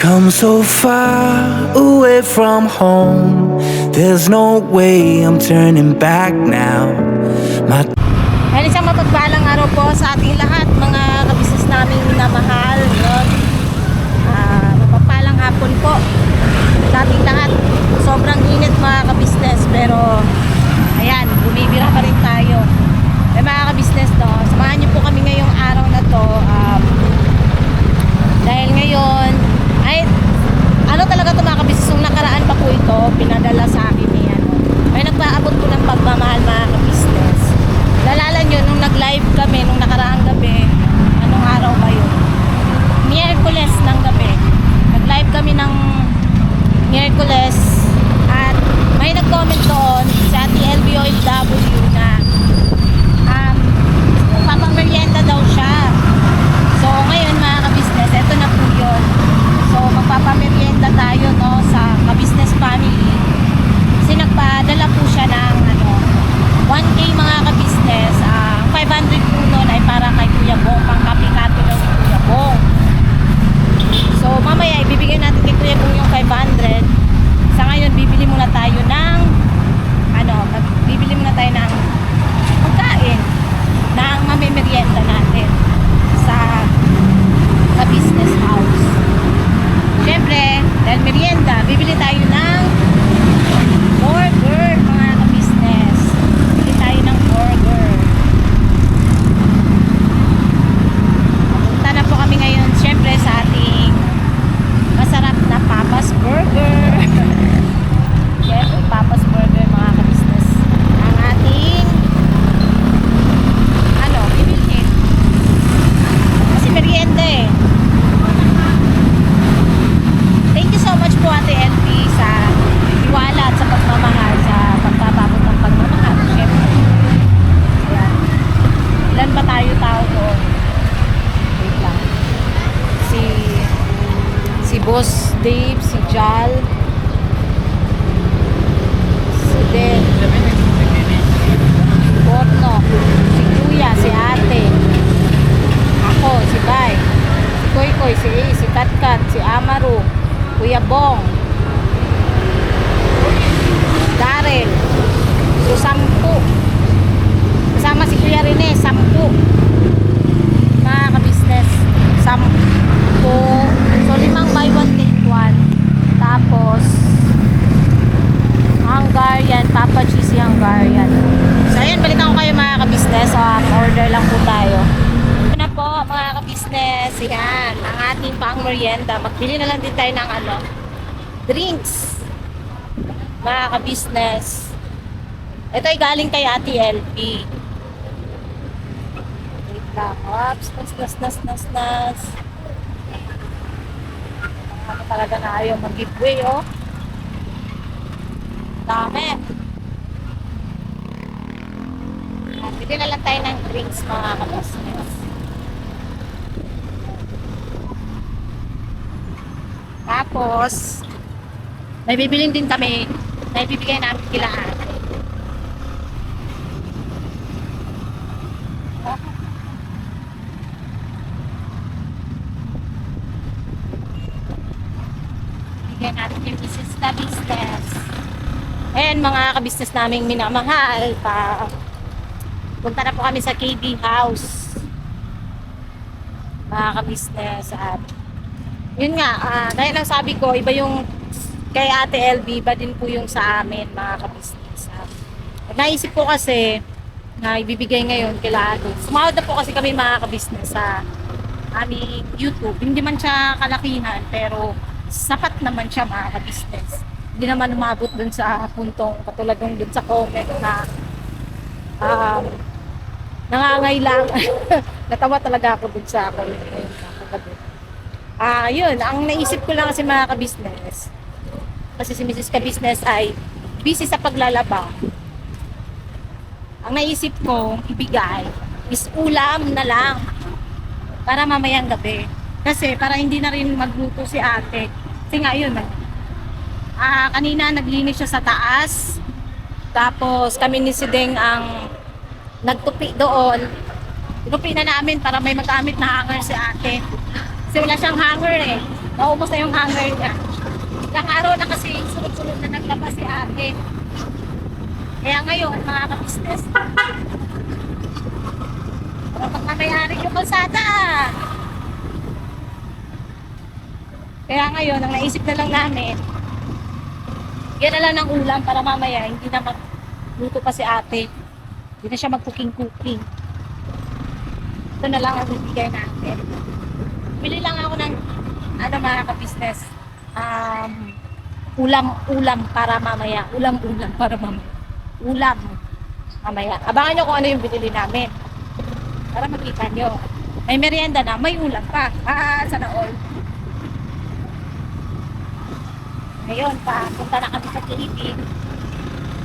come so far away from home. There's no way I'm turning back now. My Ay, isang mapagpalang araw po sa ating lahat, mga kabisnes namin minamahal. Yun. Mapagpalang hapon po sa ating lahat. Sobrang init mga kabisnes, pero ayan, bumibira pa rin tayo. Eh mga kabisnes, no, samahan niyo po kami ngayong araw na to. Dahil ngayon, ay, ano talaga ito mga kabisnes, yung nakaraan pa po ito, pinadala sa akin ni may nagpaabot po ng pagmamahal mga kabisnes. Nalala nyo, nung nag-live kami, nung nakaraang gabi, anong araw ba yun? Miyerkules ng gabi. Nag-live kami ng Miyerkules at may nag-comment doon sa TLBOFW na magpapamerienda daw siya. So ngayon mga kabisnes, eto na po yun. So magpapamerienda tayo, no, sa kabisnes family. Kasi nagpadala po siya ng 1K mga kabisnes. 500 po nun ay para kay Kuya Bong, pang kapi-kapi daw ni Kuya Bong. So mamaya ibibigay natin kay Kuya Bong yung 500. Sa ngayon bibili muna tayo ng pagkain na mamimerienda natin sa business house. Siyempre, dahil merienda, bibili tayo ng burger mga ka-business. Bibili tayo ng burger. Punta na po kami ngayon, siyempre, sa ating masarap na Papa's Burger. Siyempre, Papa's Burger mga ka-business. Ang ating bibilhin. Kasi merienda eh. Thank you so much po Ate LP sa tiwala at sa pagmamahal, sa pagpapabot ng pagmamahal. Siyempre. Ayan. Ilan ba tayo tao doon? Wait lang. Si Boss Dave, si Jal, si Den, si Borno, si Kuya, si Ate, ako, si Bay, si Koy Koy, si A, si Katkat, si Amaru, Kuya Bong, Darrell, so 10. Kasama si Kuya Rene, 10. Mga ka-business, 10. So 5 buy 1 take 1. Tapos Hungarian, Papa Cheesy Hungarian. So ayun, balikan ko kayo mga ka-business. Order lang po tayo. Ito na po mga ka-business. Yan, ang ating pang merienda. Magbili na lang din tayo ng drinks. Mga ka-business. Ito ay galing kay Ate LP. Wait lang. Oops, nas. Ano talaga na ayaw mag-giveaway, oh. Dami. Bili na lang tayo ng drinks mga ka-business. Tapos, may bibilin din kami na ibibigay namin kila ate. Bigyan natin yung business na business. Ayan mga ka-business naming minamahal. Punta na po kami sa KB House. Mga ka-business. At yun nga, dahil ang sabi ko, iba yung kay Ate LB, iba din po yung sa amin, mga ka-business. Naisip ko kasi na ibibigay ngayon kila Ate. Sumahod na po kasi kami mga ka-business sa aming YouTube. Hindi man siya kalakihan, pero sapat naman siya mga ka-business. Hindi naman umabot dun sa puntong katulad ng dun sa comment na nangangailangan. Natawa talaga ako dun sa comment. Yun, ang naisip ko lang kasi mga ka-business, kasi si Mrs. Ka-business ay busy sa paglalaba. Ang naisip ko ibigay is ulam na lang para mamayang gabi. Kasi para hindi na rin magluto si ate. Kasi nga yun, kanina naglinis siya sa taas. Tapos kami ni si Deng ang nagtupi doon. Tinupi na namin para may magamit na hanger si ate. Kasi wala siyang hanger eh. Naubos na yung hanger niya. Ilang araw na kasi sunod-sunod na naglabas si ate. Kaya ngayon, mga ka-business, para pagmamayari yung kalsada. Kaya ngayon, ang naisip na lang namin, yan na lang ng ulam para mamaya hindi na magluto pa si ate. Hindi na siya mag-cooking-cooking. Ito na lang ang bibigay natin. Bili lang ako ng mga ka-business. Ulam para mamaya. Ulam para mamaya. Ulam mamaya. Abangan nyo kung ano yung binili namin. Para makita nyo. May merienda na, may ulam pa. Sana all. Ngayon pa, punta na kami sa Philippines.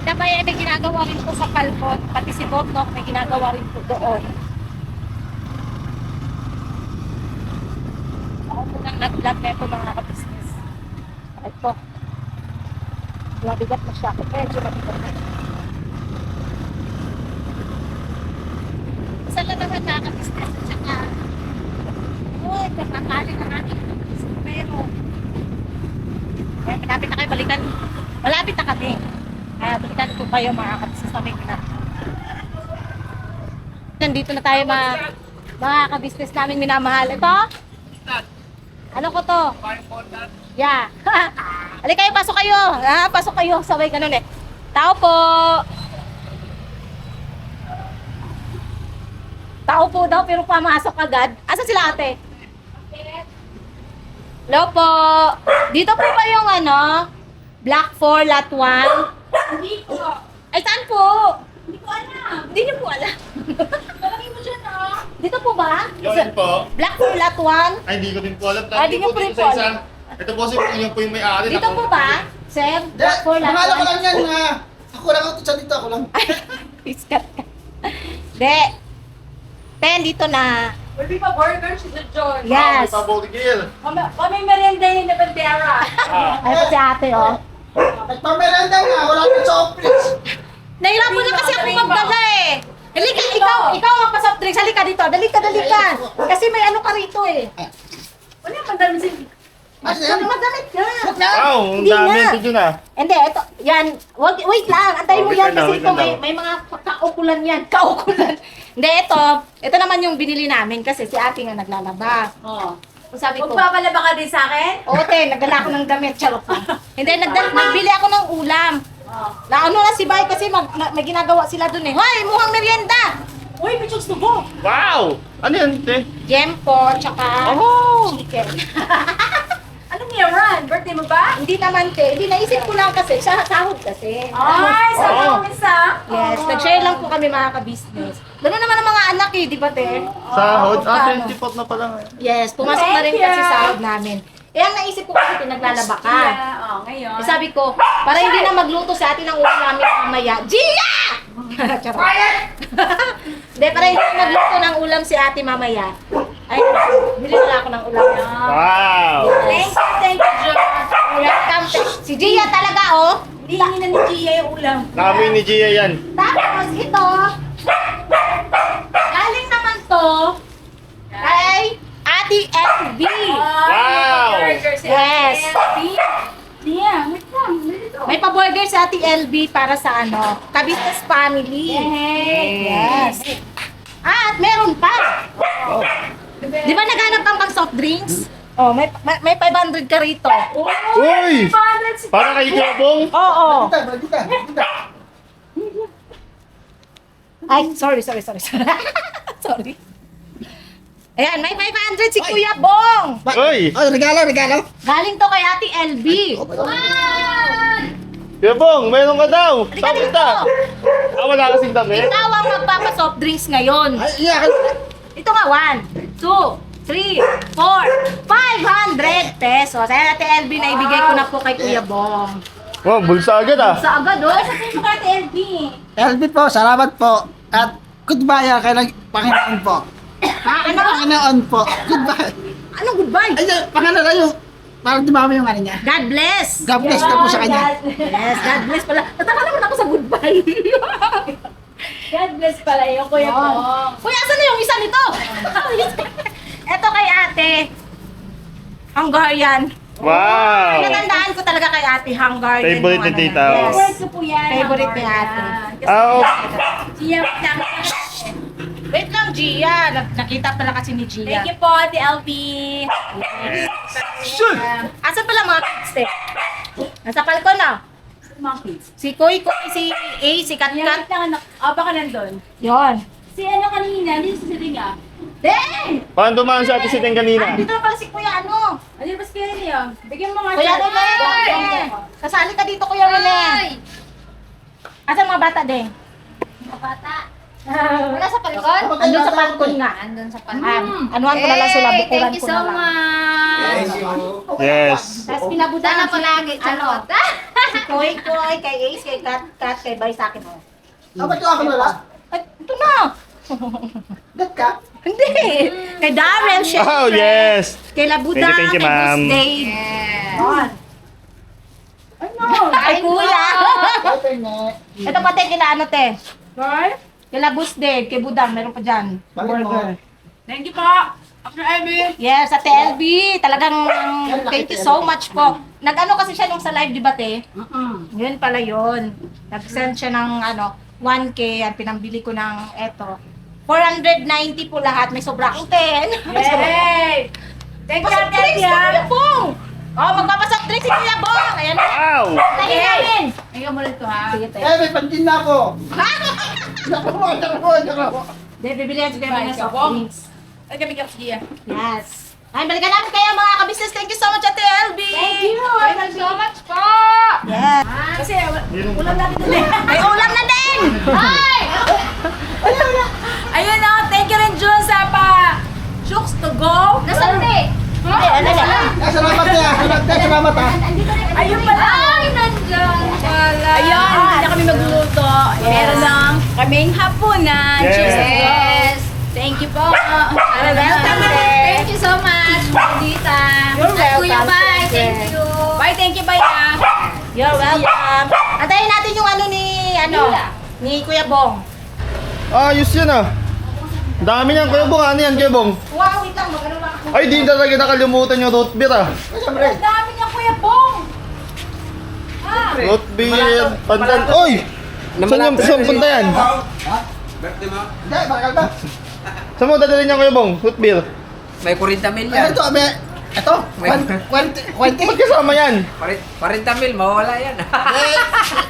Dabay, may ginagawa rin po sa Palcon. Pati si Boknok may ginagawa rin po doon. Ako po nang nag-vlog na ito mga ka-business. Ito. Mabigat na siya. Medyo mabigat na. Sa lalaman mga ka-business at saka kakakali na natin. Pero malapit na kayo balikan. Malapit na kami. Kaya balikan po kayo mga ka-business namin na. Nandito na tayo mga ka-business namin minamahal. Ito? Ano ko to? Yeah. Halika kayo, pasok kayo. Pasok kayo. Sabay ganun eh. Tao po. Tao po daw pero pamasok agad. Asa sila ate? Hello po. Dito po ba yung Block 4, Lot 1? Hindi po. Ay, saan po? Hindi ko alam. Hindi niyo po alam. Malaki mo dyan, ah. Dito po ba? Yun po. Block 4, Lot 1? Ay, hindi ko din po alam. Ay, di niyo po rin po alam. Ito po, yun po yung may-ari. Dito po ba? Sir, Block 4, Lot 1? Pangalan ko lang yan nga. Ako lang ako sa dito, ako lang. Piskat ka. Hindi. Ten, dito na. Pwede pa burger si John. Yes. May pabogigil. May merienda yun na bandera. Ay po si ate, oh. Nagpamerenda nga, wala nang soft drinks. Nahirapan na kasi ako magdala eh. Halika, ikaw ang pa-soft drinks. Halika dito. Dali ka. Kasi may ano ka rito eh. Ano yung mandami si... Mas yan. Madamit ka. Wow, ang Hindi dami nga. dito na. Hindi, ito, yan. Wait lang. Antayin mo Wait yan lang, kasi wait ito lang may, daw. may mga kaukulan yan. Kaukulan. Hindi, ito naman yung binili namin kasi si ate nga naglalaba. Oh. Sabi ko, Magpapalaba ka din sa akin? ote, nagdala ako ng damit. Charot lang. Hindi, nagbili ako ng ulam. Oh. Naano na si Bay kasi may ginagawa sila dun eh. Hoy, mukhang merienda! Uy, may chokes tubo. Wow! Ano yan, te? Jempo, tsaka Oh! chicken. Anong yaran? Birthday mo ba? Hindi naman te, hindi naisip ko lang kasi, sahod kasi. Ay, sa Oh. mga isa. Yes, nag-share lang po kami mga ka-business. Gano'n naman ang mga anak eh, di ba te? Sahod? Paano? 20 pot na pala ngayon. Yes, pumasok na rin Thank you. kasi sahod namin. Eh, ang naisip ko kasi pinaglalaba ka. Yeah, oh, ngayon. Eh, sabi ko, para hindi na magluto sa atin ng ulam namin mamaya. Gia! Charot. Hindi, para hindi na magluto ng ulam si ate mamaya. Ay, bili na ako ng ulam. Wow! Thank you, John. Welcome. Si Gia talaga, oh. Hindi na ni Gia yung ulam. Kami ni Gia yan. Tapos ito, galing naman to kay Ate FB. Wow! Burger si Yes. Ate. Yeah, wait lang. Dito. May pa-burger sa Ate LB para sa ka-business family. Yes. At meron pa. Oh. Di ba naghanap kang pang soft drinks? Oh, may 500 ka rito. Uy! 500. Para kay Jobong? Oo. Dito. Ay, sorry. Sorry. Ayan, may 500 si Kuya Bong. Uy! Oh, regalo. Galing to kay Ate LB. Jobong, meron ka daw! Halika Tapos dito. na! Wala kasing damit? Ikaw ang magpapa-soft drinks ngayon. Ay, iya. Ito nga, 1, 2, 3, 4, 500 pesos. Ayan, Ate LB, naibigay ko na po kay Kuya Bong. Wow, bulsa agad ah! Sa agad, oh. Sabihin mo ka, Ate LB. LB po, salamat po. At goodbye kay Panginoon po. Ano? Panginoon po. Goodbye. Anong goodbye? Ay, Panginoon na yung, parang dumami yung ano niya. God bless. God bless na po sa kanya. Yes, God bless pala. Nataka naman ako sa goodbye. God bless pala yung Kuya Bong. Kuya, asan na yung isa nito? Eto kay ate. Hungarian. Wow! Natandaan ko talaga kay ate, Hungarian. Favorite yung ni tita, yan. oh. Yes. Favorite ko po yan. Favorite ni ate. Oh, Gia, tama. Wait lang, Gia. Nakita pala kasi ni Gia. Thank you po, Ate LB. Asan pala mga kids, te? Nasa palko na. Monkeys. Si Koy Koy, si A, si Kat Yan, Kat. lang anak. Baka nandun. Yon. Si ano kanina, hindi si Silinga. Deng! parang dumaan si Ate Siting kanina. Dito na pala si Kuya ano. Ano ba si niya? Bigyan mo nga Kuya siya. Rene! Kasali ka dito, Kuya Rene. Asan mga bata, Deng? Bata. Wala sa palkon? Andun sa palkon nga. Andun sa Anuhan ko na lang sila, bukuran Thank you ko so na lang. much. Yes. Tapos pinabutan Sana si, palagi. ano, si Koy Koy, kay Ace, kay Kat Kat, kay Bay sa akin. Oh. Ba't yung ako wala? Ay, ito na. Dat ka? Hindi. Kay Darrell, syempre. Oh, yes. Kay Labuda, Thank you, kay ma'am. Tuesday. Yun. Ay, kuya. Ate ne. Ito pati kila ano, te. Kila Busday, kay Budang, meron pa dyan. Bakit mo? Burger. Thank you po. After LB. Yes, Ate LB. Talagang thank you so much po. Nag-ano kasi siya nung sa live, di ba, te? Yun pala yun. Nag-send siya ng ano, 1K. Yan, pinambili ko ng eto. 490 po lahat. May sobra akong 10. Yay! Thank you, Pasoft Ate drinks LB. si Kuya Bong. Oh, magpapasoft drinks si Kuya Bong. Ayan. Wow! Tayo namin. Ayun mo rito ha. Sige, te. May pantin na ako. Ako. De, bibili yan si Kuya Bong ng soft Bong. drinks. Ay, kami ka Gia. Yes. Ay, balikan natin kayo mga kabisnes. Thank you so much, Ate LB. Thank you. Thank you so much po. Yes. Kasi ulam natin dun eh. May ulam na din. Ay! Ayun o, thank you rin Jun sa Shooks to go. Nasaan eh? Ano na? Salamat ya. Salamat ha. Ayun pala. Ay, nandyan pala. Ayun, hindi na kami magluluto. Meron lang kaming hapunan. Yes. Cheers to go. Thank you po. welcome, Thank you so much, Dita. You're welcome, Kuya, bye. sister. Thank you. Bye, thank you, bye. You're welcome. Antayin natin yung ano ni Kuya Bong. Ayos yun ah. Dami niyan, Kuya Bong. Ano yan, Kuya Bong? Wow, wait lang. Magano lang ako. Ay, di talaga nakalimutan yung root beer ah. Siyempre. Ang dami niya, Kuya Bong. Root beer, pandan. Oy! Saan punta yan? Hindi, bakal ba? Saan mo dadalhin niya, Kuya Bong? Root beer. May 40 mil Ano yan. ito? Ito? 20? Ba't kasama yan? 40 mil, mawawala yan.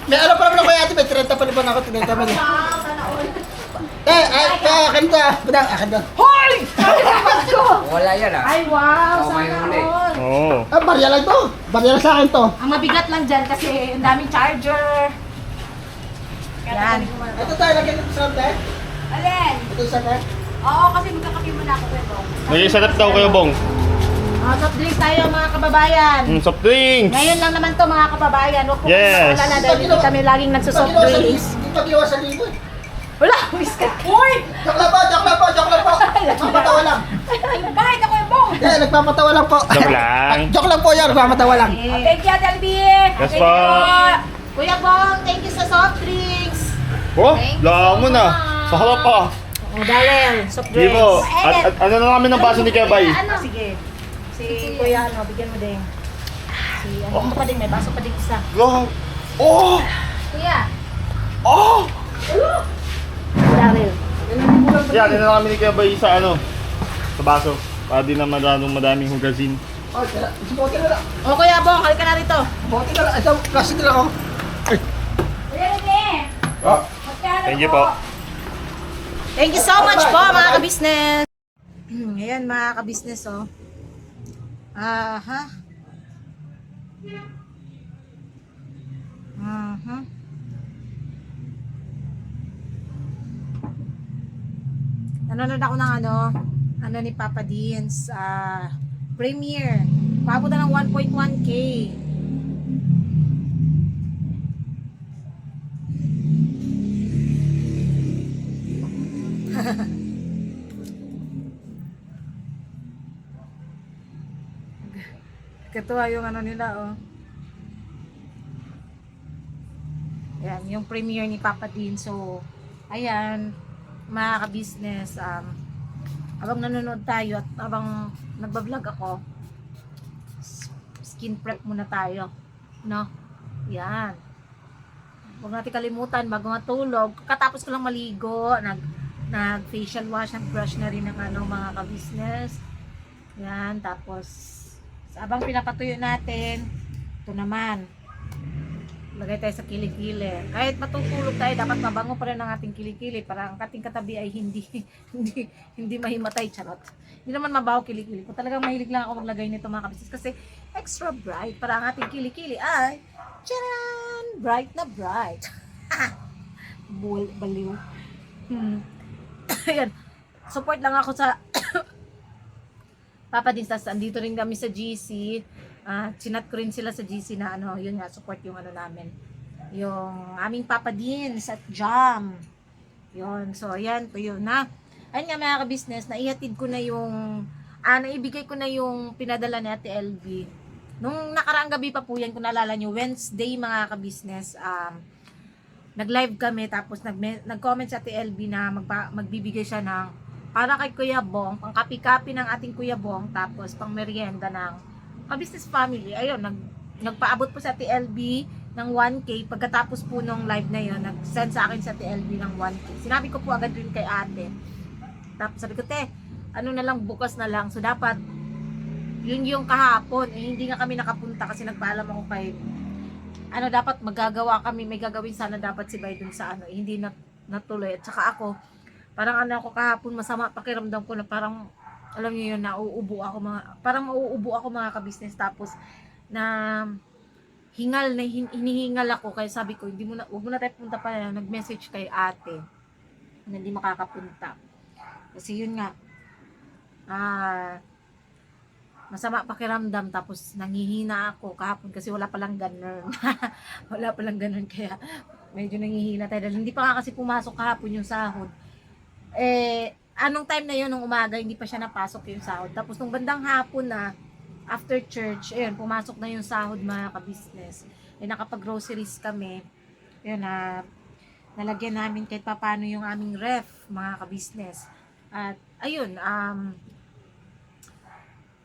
May ano pa naman ako ate, may 30 pa naman ako, 30 pa naman. Akin ka. Budang, akin ka. Mawawala yan ah. Ay, wow. Oh, may Sana huli. all. Oo. Barya lang to. Barya lang sa akin to. Ang mabigat lang dyan kasi ang daming charger. Yan. Ito tayo, lagyan ito sa tayo. Alin? Ito sa tayo. Oo, kasi magkakapi muna ako, Kuya Bong. Nag-isarap daw, Kuya Bong. Soft drinks tayo mga kababayan. Soft drinks. Ngayon lang naman to mga kababayan. Huwag po Yes. kayong maalala dahil hindi kami laging nagsusoft drinks. Dito ginawa sa linggo. Wala, whisky. Uy! Joke lang po. Nagpapatawa lang. Bakit ako, Kuya Bong? Nagpapatawa lang po. Joke lang. Joke lang po yan, nagpapatawa lang. Thank you, Ate Albi. Yes po. Kuya Bong, thank you sa soft drinks. Oh, laan mo na. Sa harap pa. Oh, Darrell, soft Di drinks. po. At ano na namin ng baso ni Kabay? Sige. Si Kuya, ano, bigyan mo din. Si, ano pa din, may baso pa din isa. Go. Oh! Kuya. Oh! Darrell. Yan, ano na namin ni Kabay sa ano? Sa baso. Para di na madaming hugasin. Oh, bote na lang. O Kuya Bong, halika na rito. Bote na lang. Ito, kasi na lang ako. Kuya Rene. Oh. Magkano Thank you po. Thank you so much po mga kabisnes. Ayan mga kabisnes oh. Aha. Aha. Nanonood ako ng ano ni Papa Deans, premiere. Paabot na ng 1.1K. Katuwa yung ano nila, oh. Ayan, yung premiere ni Papa Dean. So, ayan, mga ka-business, habang nanonood tayo at habang nagbablog ako, skin prep muna tayo. No? Yan. Huwag natin kalimutan, bago matulog, katapos ko lang maligo, nag facial wash, nag brush na rin ng mga ka-business. Yan, tapos habang pinapatuyo natin, ito naman, lagay tayo sa kilikili. Kahit matutulog tayo, dapat mabango pa rin ang ating kilikili para ang ating katabi ay hindi mahimatay, charot. Hindi naman mabaho kilikili. Kung talagang mahilig lang ako maglagay nito mga kabisnes kasi extra bright para ang ating kilikili ay charan! Bright na bright. Baliw. Ayan. Support lang ako sa Papa Dinstas. Andito rin kami sa GC. Chinat ko rin sila sa GC na yun nga, support yung namin. Yung aming Papa Dins at Jam. Yun. So, ayan po yun na. Ayun nga mga ka-business, naihatid ko na yung naibigay ko na yung pinadala ni Ate LB. Nung nakaraang gabi pa po yan, kung naalala nyo, Wednesday mga ka-business, nag-live kami, tapos nag-comment si Ate LB na magbibigay siya ng para kay Kuya Bong, pang kapi-kapi ng ating Kuya Bong, tapos pang merienda ng ka-business family. Ayun, nagpaabot po si Ate LB ng 1K. Pagkatapos po nung live na yun, nag-send sa akin si Ate LB ng 1K. Sinabi ko po agad rin kay ate. Tapos sabi ko, na lang, bukas na lang. So, dapat, yun yung kahapon. Hindi nga kami nakapunta kasi nagpaalam ako kay, dapat magagawa kami, may gagawin sana dapat si Bay dun sa hindi natuloy. At saka ako, parang ako kahapon, masama pakiramdam ko na parang, alam niyo yun, mauubo ako mga ka-business. Tapos, hinihingal ako. Kaya sabi ko, huwag mo na tayo punta pa. Nag-message kay ate na hindi makakapunta. Kasi yun nga, masama pakiramdam, tapos nanghihina ako kahapon kasi wala palang ganun. Wala palang ganun, kaya medyo nanghihina tayo. Dahil hindi pa nga kasi pumasok kahapon yung sahod. Anong time na yun, nung umaga, hindi pa siya napasok yung sahod. Tapos nung bandang hapon na, after church, ayun, pumasok na yung sahod mga ka-business. Nakapag-groceries kami. Ayun, nalagyan namin kahit paano yung aming ref, mga ka-business. At, ayun,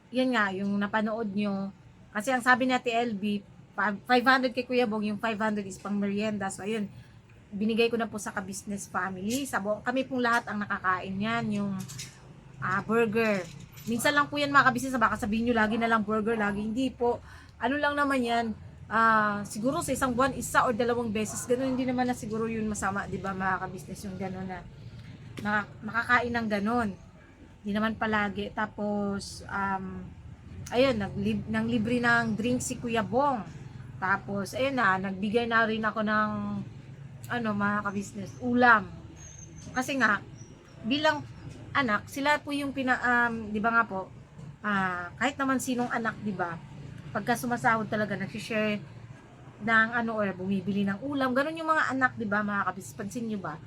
yan nga, yung napanood nyo. Kasi ang sabi natin LB, 500 kay Kuya Bong, yung 500 is pang merienda. So, ayun, binigay ko na po sa ka-business family. Kami pong lahat ang nakakain yan, yung burger. Minsan lang po yan mga ka-business, baka sabihin nyo lagi na lang burger, lagi. Hindi po. Ano lang naman yan, siguro sa isang buwan, 1 or 2 beses. Ganun, hindi naman na siguro yun masama, di ba mga ka-business, yung ganun na makakain ng ganun. Hindi naman palagi. Tapos, ayun, nang libre ng drink si Kuya Bong. Tapos, ayun nagbigay na rin ako ng, mga ka-business, ulam. Kasi nga, bilang anak, sila po yung di ba nga po, kahit naman sinong anak, di ba, pagka sumasahod talaga, nagsishare ng or bumibili ng ulam. Ganun yung mga anak, di ba, mga ka-business. Pansin nyo ba?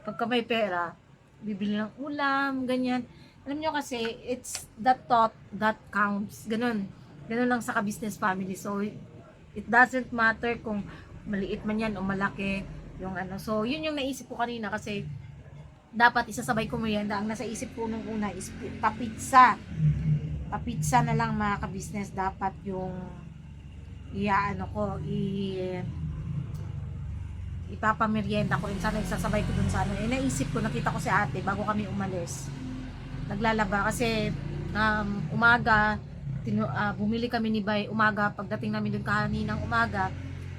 Pagka may pera, bibili ng ulam, ganyan. Alam nyo kasi, it's the thought that counts. Ganun. Ganun lang sa ka-business family. So, it doesn't matter kung maliit man yan o malaki yung So, yun yung naisip ko kanina kasi dapat isasabay ko merienda. Ang nasa isip ko nung una is papizza. Papizza na lang mga ka-business. Dapat yung ipapamerienda ko, sana isasabay ko dun sa naisip ko, nakita ko si ate bago kami umalis, naglalaba kasi umaga, bumili kami ni Bay umaga, pagdating namin dun kaninang umaga,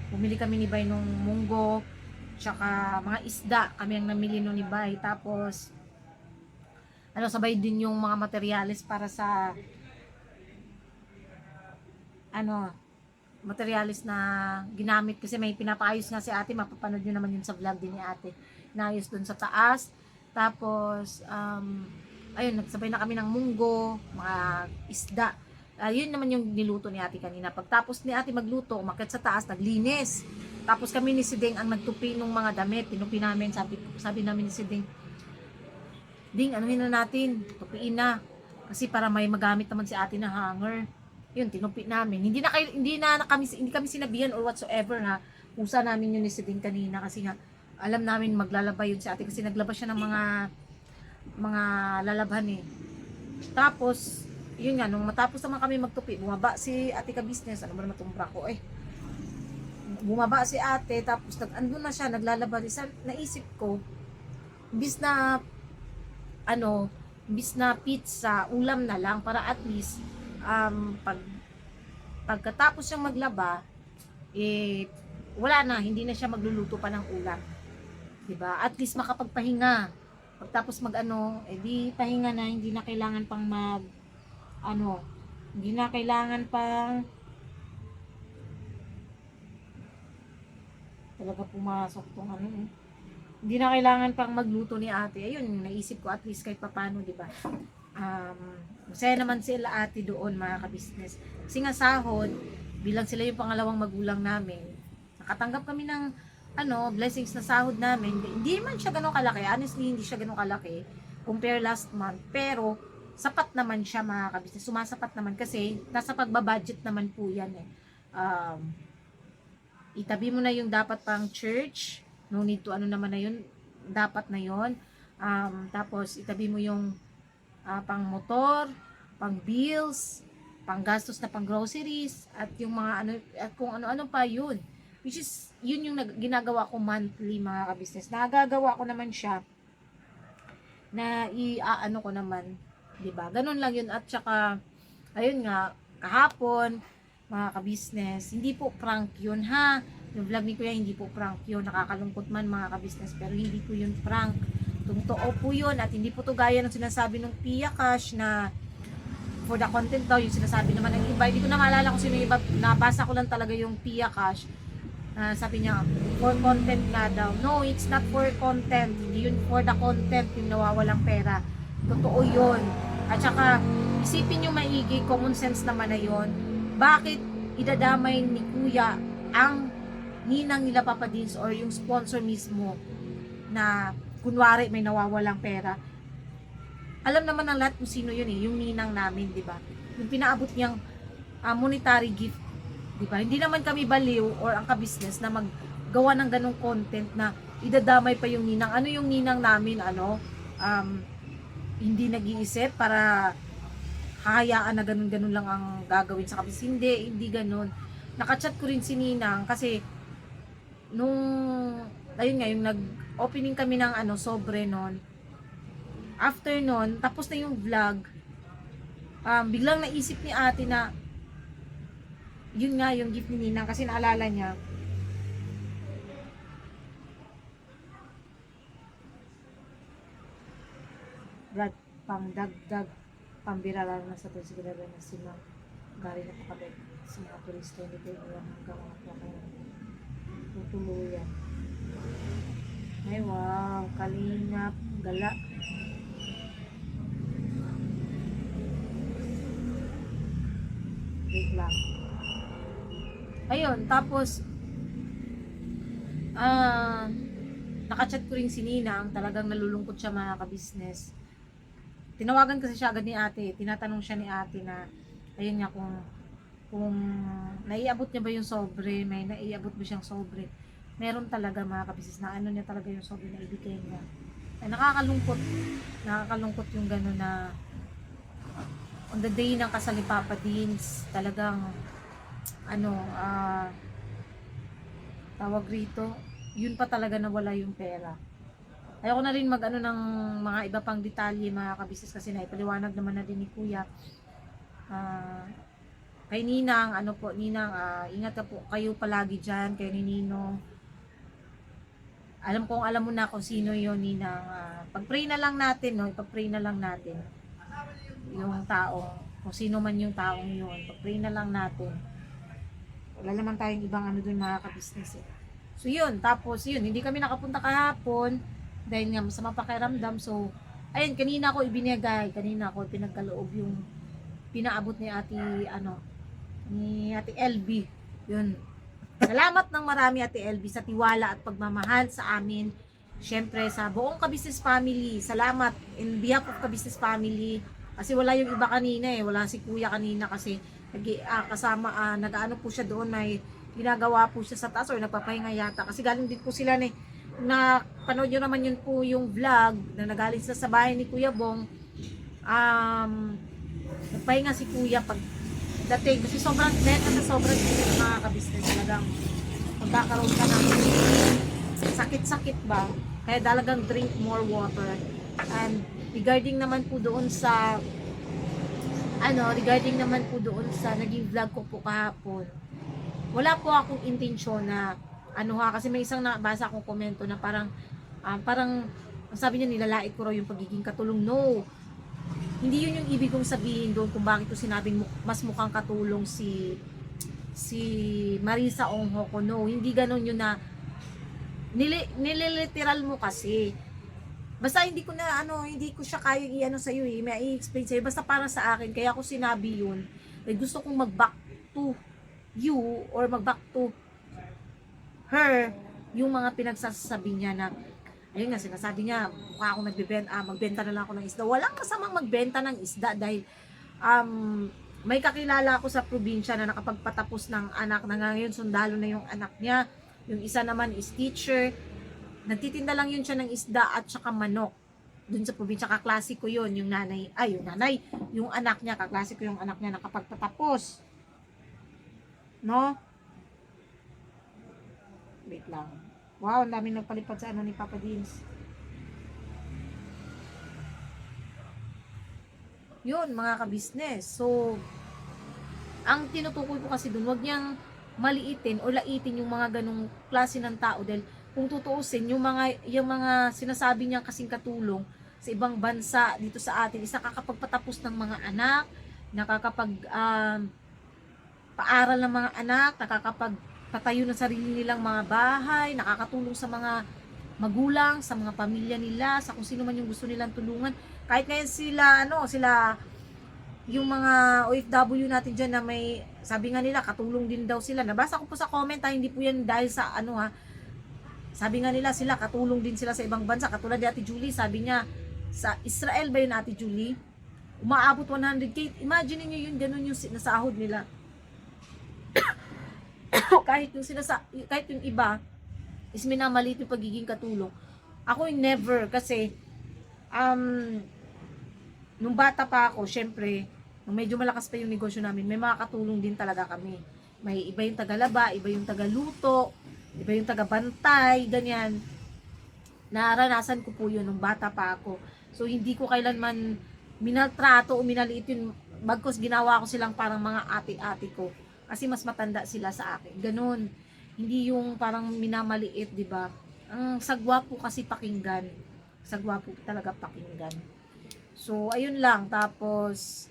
bumili kami ni Bay nung munggo tsaka mga isda, kami ang namili nun ni Bay. Tapos sabay din yung mga materyales para sa materialis na ginamit kasi may pinapaayos nga si ate, mapapanood nyo naman yun sa vlog din ni ate, naayos dun sa taas. Tapos ayun, nagsabay na kami ng munggo, mga isda. Yun naman yung niluto ni ate kanina. Pagtapos ni ate magluto, umakyat sa taas, naglinis. Tapos kami ni Sideng ang nagtupi ng mga damit, tinupi namin. Sabi namin ni Sideng, Ding, anuhin na natin, tupiin na kasi para may magamit naman si ate na hanger. Yun, tinupi namin. Hindi kami sinabihan or whatsoever, ha. Usa namin yun ni Siding kanina kasi nga alam namin maglalaba yun si ate kasi naglaba siya ng mga lalabhan eh. Tapos yun nga, nung matapos naman kami magtupi, bumaba si ate ka-business, ano ba naman itong bra ko bumaba si ate, tapos andun na siya, naglalaba. Naisip ko, imbis na pizza, ulam na lang para at least pagkatapos siyang maglaba, wala na, hindi na siya magluluto pa ng ulam. Diba? At least makapagpahinga. Pagtapos di pahinga na, hindi na kailangan pang hindi na kailangan pang talaga pumasok tong hindi na kailangan pang magluto ni ate. Ayun, naisip ko at least kahit papano, di ba? Masaya naman sila ate doon, mga ka-business. Kasi nga sahod, bilang sila yung pangalawang magulang namin, nakatanggap kami ng blessings na sahod namin. Hindi man siya ganun kalaki. Honestly, hindi siya ganun kalaki compare last month. Pero, sapat naman siya, mga ka-business. Sumasapat naman kasi nasa pagbabudget naman po yan itabi mo na yung dapat pang church, no need to naman na yun, dapat na yun. Tapos itabi mo yung pang motor, pang bills, pang gastos na pang groceries, at yung mga at kung ano-ano pa yun. Which is, yun yung ginagawa ko monthly, mga ka-business. Nagagawa ko naman siya na ko naman, 'di ba? Ganun lang yun. At saka ayun nga, kahapon, mga ka-business, hindi po prank yun ha. Yung vlog ni Kuya, hindi po prank yun. Nakakalungkot man, mga ka-business, pero hindi po yun prank. Totoo po yun, at hindi po to gaya ng sinasabi ng Pia Cash na for the content daw, yung sinasabi naman ng iba. Hindi ko na maalala kung sino yung iba, nabasa ko lang talaga yung Pia Cash. Sabi niya, for content nga daw. No, it's not for content. Hindi yun for the content, yung nawawalang pera. Totoo yun. At saka, isipin nyo maigi, common sense naman na yun. Bakit idadamay ni Kuya ang ninang nila Papa Dins or yung sponsor mismo na kunwari may nawawalang pera? Alam naman ng lahat kung sino yun yung ninang namin, di ba? Yung pinaabot niyang monetary gift, di ba? Hindi naman kami baliw or ang ka-business na maggawa ng ganong content na idadamay pa yung ninang. Ano yung ninang namin, hindi nag-iisip para hayaan na ganun-ganun lang ang gagawin sa kabis. Hindi ganun. Nakachat ko rin si Ninang kasi ayun nga, yung nag-opening kami ng sobre nun. After nun, tapos na yung vlog, biglang naisip ni ate na yun nga yung gift ni Ninang kasi naalala niya. Brad, pang dagdag pambirala na sa ito siguro na sila gari na pakabay sa mga turista hindi kayo hanggang mga tutuluyan. Ay wow, kalingap, gala. Wait lang. Ayun, tapos nakachat ko rin si Ninang, talagang nalulungkot siya, mga ka-business. Tinawagan kasi siya agad ni ate, tinatanong siya ni ate na ayun nga kung naiabot niya ba yung sobre, may naiabot ba siyang sobre. Meron talaga, mga ka-business, na niya talaga yung sobre na ibigay niya. Ay, nakakalungkot yung gano'n na on the day ng kasal ni Papa Dins, talagang tawag rito, yun pa talaga nawala yung pera. Ayoko na rin ng mga iba pang detalye, mga ka-business, kasi naipaliwanag naman na din ni Kuya. Kay Ninang, Ninang, ingat ka po kayo palagi dyan, kayo ni Ninong. Alam mo na kung sino yun, Ninang. Pag-pray na lang natin, no? Ipag-pray na lang natin yung tao, kung sino man yung taong yun. Pag-pray na lang natin. Wala naman tayong ibang dun, mga ka-business eh. So yun, tapos yun, hindi kami nakapunta kahapon dahil nga masama pakiramdam. So ayun, kanina ko ibinigay, kanina ko pinagkaloob yung pinaabot ni Ate LB. Yun, salamat ng marami, Ate LB, sa tiwala at pagmamahal sa amin. Syempre sa buong ka-business family, salamat in behalf of ka-business family. Kasi wala yung iba kanina wala si Kuya kanina kasi kasama, nag-ano po siya doon, may ginagawa po siya sa taas or nagpapahinga yata. Kasi galing din po sila na panood nyo naman yun po yung vlog na nagaling sa bahay ni Kuya Bong. nagpahinga si kuya pag dating. Kasi sobrang, dahil na sobrang init mga ka-business, talagang magkakaroon ka ng sakit-sakit ba? Kaya talagang drink more water. And regarding naman po doon sa naging vlog ko po kahapon, wala po akong intensyon na kasi may isang nabasa akong komento na parang sabi niya nilalait ko raw yung pagiging katulong. No, hindi yun yung ibig kong sabihin doon kung bakit ko sinabing mas mukhang katulong si Marisa Ongho ko. No, hindi ganun yun na nililiteral mo kasi. Basta hindi ko siya kayang sa iyo may i-explain sa iyo. Basta para sa akin, kaya ako sinabi yun. Gusto kong mag-back to you or mag-back to her yung mga pinagsasabi niya na ayun nga, sinasabi niya mukha akong magbenta na lang ako ng isda. Walang kasamang magbenta ng isda dahil may kakilala ako sa probinsya na nakapagpatapos ng anak na ngayon sundalo na yung anak niya. Yung isa naman is teacher. Nagtitinda lang yun siya ng isda at saka manok. Dun sa probinsya, kaklase ko yun. Yung anak niya, kaklase ko yung anak niya nakapagpatapos. No? Wait lang. Wow, ang daming nagpalipad sa ni Papa Dins. Yun, mga ka-business. So, ang tinutukoy ko kasi dun, wag niyang maliitin o laitin yung mga ganong klase ng tao dahil kung tutuusin yung mga sinasabi niya kasing katulong sa ibang bansa dito sa atin is nakakapagpatapos ng mga anak, paaral ng mga anak, nakakapagpatayo ng sarili nilang mga bahay, nakakatulong sa mga magulang, sa mga pamilya nila, sa kung sino man yung gusto nilang tulungan. Kahit ngayon sila yung mga OFW natin dyan na may, sabi nga nila, katulong din daw sila. Nabasa ko po sa comment hindi po yan dahil sa sabi nga nila sila, katulong din sila sa ibang bansa. Katulad ni Ate Julie, sabi niya, sa Israel ba yun Ate Julie? Umaabot 100K. Imagine niyo yun, ganun yung nasahod nila. kahit yung iba, is minamalit yung pagiging katulong. Ako yung never, kasi, nung bata pa ako, syempre, nung medyo malakas pa yung negosyo namin, may mga katulong din talaga kami. May iba yung tagalaba, iba yung tagaluto, iba yung tagabantay, ganyan. Naranasan ko po yun nung bata pa ako. So, hindi ko kailanman minaltrato o minaliit yun. Bagkos ginawa ko silang parang mga ate-ate ko. Kasi mas matanda sila sa akin. Ganun. Hindi yung parang minamaliit, di ba? Ang sagwa po kasi pakinggan. Sagwa po talaga pakinggan. So, ayun lang. Tapos,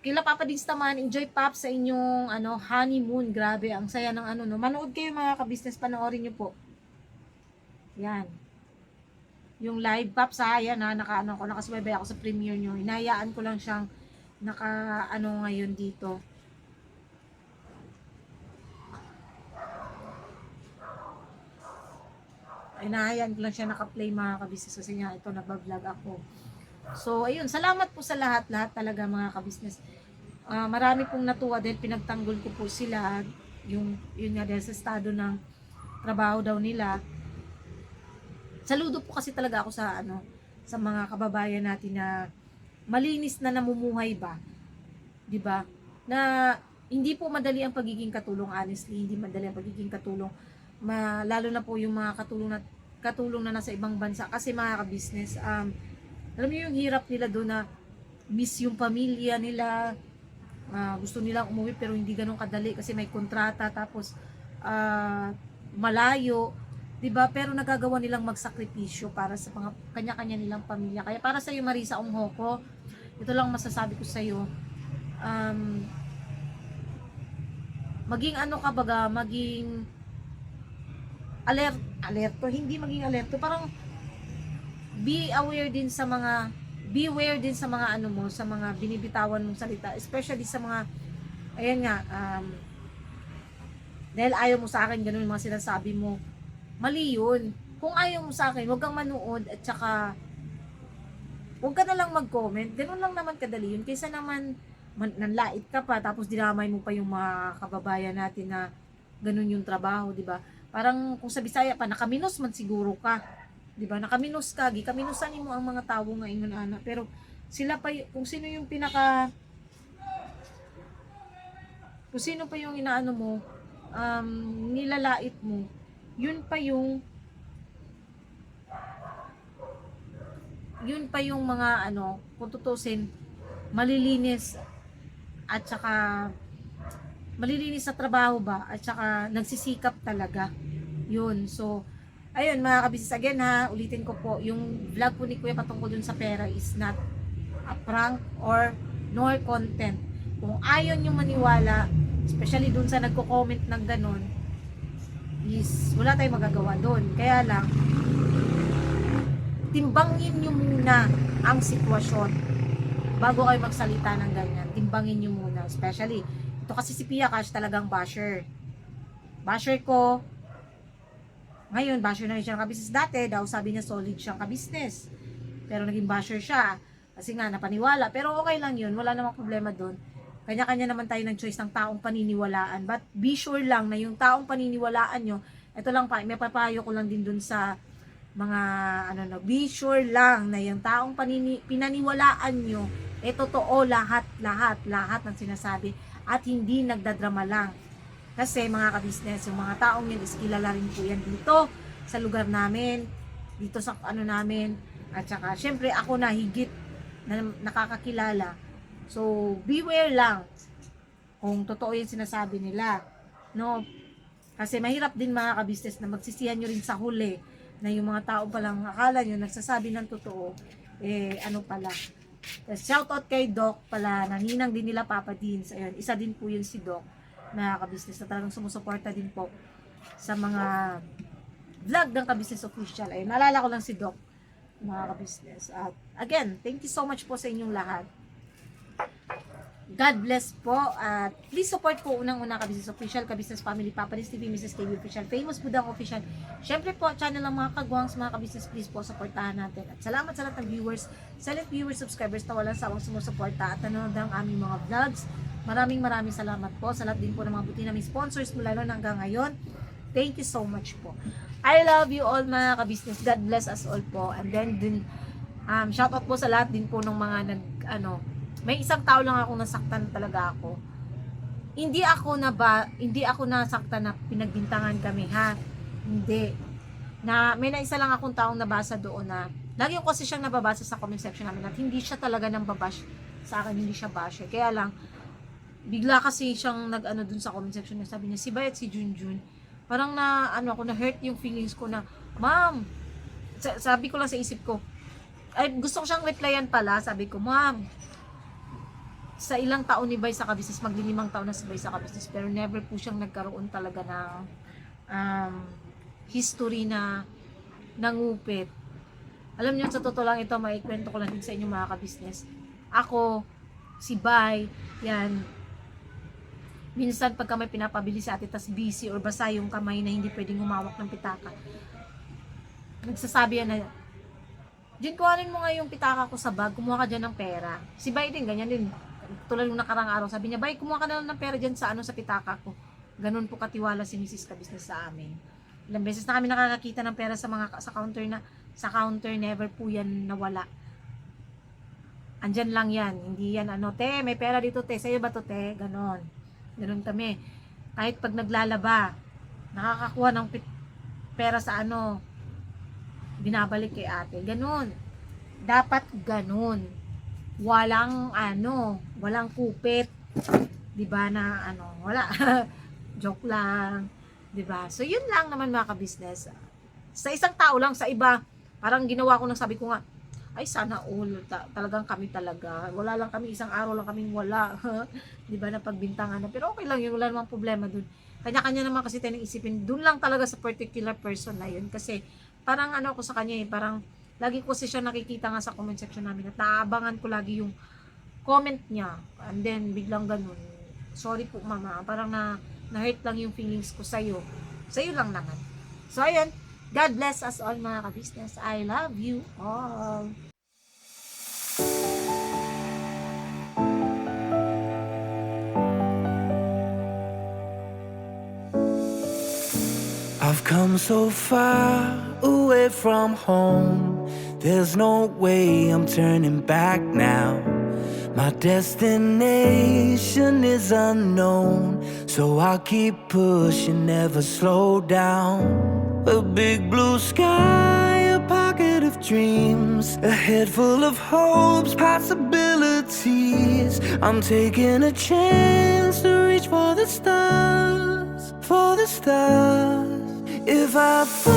kila Papa Dins naman, enjoy Pop sa inyong honeymoon. Grabe, ang saya ng Manood kayo mga ka-business, panoorin nyo po. Yan. Yung live Pop sa yan nakasubaybay ako sa premiere nyo. Hinayaan ko lang siyang ngayon dito. Hinahayaan ko lang siya naka-play mga ka-business kasi nga ito nagba-vlog ako. So ayun, salamat po sa lahat talaga mga ka-business. Marami pong natuwa dahil pinagtanggol ko po sila yun nga dahil sa estado ng trabaho daw nila. Saludo po kasi talaga ako sa mga kababayan natin na malinis na namumuhay ba, 'di ba? Na hindi po madali ang pagiging katulong, honestly, hindi madali ang pagiging katulong. Lalo na po yung mga katulong na nasa ibang bansa kasi mga ka-business, alam niyo yung hirap nila doon na miss yung pamilya nila, gusto nilang umuwi pero hindi ganun kadali kasi may kontrata tapos malayo, 'di ba? Pero nagagawa nilang magsakripisyo para sa kanya-kanya nilang pamilya. Kaya para sa iyo Marisa Ongho ko, ito lang masasabi ko sa iyo, maging maging alerto, hindi maging alerto, parang beware din sa mga sa mga binibitawan mong salita, especially sa mga dahil ayaw mo sa akin, ganun yung mga sinasabi mo, mali yun. Kung ayaw mo sa akin, huwag kang manood at saka huwag ka na lang mag-comment, ganun lang naman kadali yun, kaysa naman nanlait ka pa tapos dinamay mo pa yung mga kababayan natin na ganun yung trabaho, di ba? Parang kung sa Bisaya pa, nakaminos man siguro ka. Di ba? Nakaminos ka, gikaminusan mo ang mga tao nga ingon ana. Pero sila pa kung sino yung kung sino pa yung inaano mo, nilalait mo, yun pa yung mga ano, kung tutusin, malilinis at saka malilinis sa trabaho ba, at saka nagsisikap talaga. Yun. So, ayun mga kabisnes, again ha, ulitin ko po, yung vlog po ni Kuya patungkol dun sa pera is not a prank or nor content. Kung ayaw nyo maniwala, especially dun sa nagko-comment ng ganun, is wala tayong magagawa dun. Kaya lang, timbangin nyo muna ang sitwasyon bago kayo magsalita ng ganyan. Timbangin nyo muna. Especially, ito kasi si Pia Cash talagang basher. Basher ko. Ngayon, basher na rin siya ng kabisnes. Dati daw, sabi niya solid siyang kabisnes. Pero naging basher siya. Kasi nga, napaniwala. Pero okay lang yun. Wala namang problema dun. Kanya-kanya naman tayo ng choice ng taong paniniwalaan. But be sure lang na yung taong paniniwalaan nyo, ito lang pa, may papayo ko lang din dun sa mga, be sure lang na yung taong pinaniwalaan nyo, totoo lahat ng sinasabi at hindi nagdadrama lang. Kasi mga kabisnes, yung mga taong yun is kilala rin po yan dito sa lugar namin, dito sa namin, at saka syempre ako na higit na nakakakilala. So beware lang kung totoo yung sinasabi nila, no? Kasi mahirap din mga kabisnes na magsisihan nyo rin sa huli na yung mga tao palang akala nyo nagsasabi ng totoo, pala. Shoutout kay Doc pala, naninang din nila Papa Deans. Ayun, isa din po yun si Doc, na kabisnes na talagang sumusuporta din po sa mga vlog ng Kabisnes Official. Ayun, naalala ko lang si Doc, mga kabisnes. At again, thank you so much po sa inyong lahat. God bless po, at please support po unang-una Kabisnes Official, Kabisnes Family, Papa Dins TV, Mrs. KB Official, Famous Budang Official. Syempre po, channel ng mga kagwangs, mga kabisnes, please po, supportahan natin. At salamat sa lahat ng viewers, silent viewers, subscribers na walang sawang sumusuporta at nanonood ang aming mga vlogs. Maraming salamat po sa lahat din po ng mga buti naming sponsors mula noon hanggang ngayon. Thank you so much po. I love you all mga kabisnes. God bless us all po. And then shoutout po sa lahat din po ng mga may isang tao lang akong nasaktan talaga ako. Hindi ako nasaktan na pinagbintangan kami, ha. Hindi. May isa lang akong taong nabasa doon na lagi ko kasi siyang nababasa sa comment section namin at hindi siya talaga nang babash sa akin, hindi siya basher. Kaya lang bigla kasi siyang dun sa comment section na sabi niya si Bay at si Junjun. Parang na-hurt yung feelings ko na, ma'am, sabi ko lang sa isip ko, ay gusto ko siyang replyan pala, sabi ko, ma'am, sa ilang taon ni Bay sa kabisnes, magli5 taon na si Bay sa kabisnes, pero never po siyang nagkaroon talaga ng history na nangupit. Alam niyo, sa totoo lang ito, maikwento ko lang din sa inyo mga kabisnes. Ako, si Bay, yan, minsan pagka may pinapabili sa atin, tas busy or basa yung kamay na hindi pwedeng humawak ng pitaka, nagsasabi yan na, Jun, kuhanin mo nga yung pitaka ko sa bag, kumuha ka dyan ng pera. Si Bay din, ganyan din. Tulad ng nakarang araw, sabi niya, Bay, kumuha ka na lang ng pera dyan sa pitaka ko. Ganun po katiwala si Mrs. Kabisnes sa amin. Ilang beses na kami nakakakita ng pera sa counter, never po yan nawala. Andyan lang yan, hindi yan te, may pera dito te, sa'yo ba to te? Ganon kami. Kahit pag naglalaba, nakakakuha ng pera sa binabalik kay ate. Ganon. Dapat ganon. Walang kupit. 'Di ba na wala. Joke lang. 'Di ba? So yun lang naman mga kabisnes. Sa isang tao lang, sa iba, parang ginawa ko sabi ko nga, ay sana all, talagang kami talaga. Wala lang kami, isang araw lang kaming wala. 'Di ba na pagbintangan na. Pero okay lang yun, wala namang problema dun. Kanya-kanya naman kasi tayo isipin. Dun lang talaga sa particular person na yun. Kasi parang ko sa kanya parang lagi ko siya nakikita nga sa comment section namin at naabangan ko lagi yung comment niya. And then biglang ganun. Sorry po mama, parang na-hurt lang yung feelings ko sa'yo. Sa'yo lang naman. So ayun, God bless us all mga kabisnes. I love you all. I've come I'm so far away from home. There's no way I'm turning back now. My destination is unknown, so I'll keep pushing, never slow down. A big blue sky, a pocket of dreams, a head full of hopes, possibilities. I'm taking a chance to reach for the stars, for the stars. If I fall,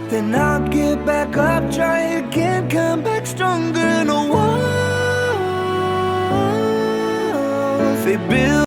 then I'll get back up, try again, come back stronger. No walls they build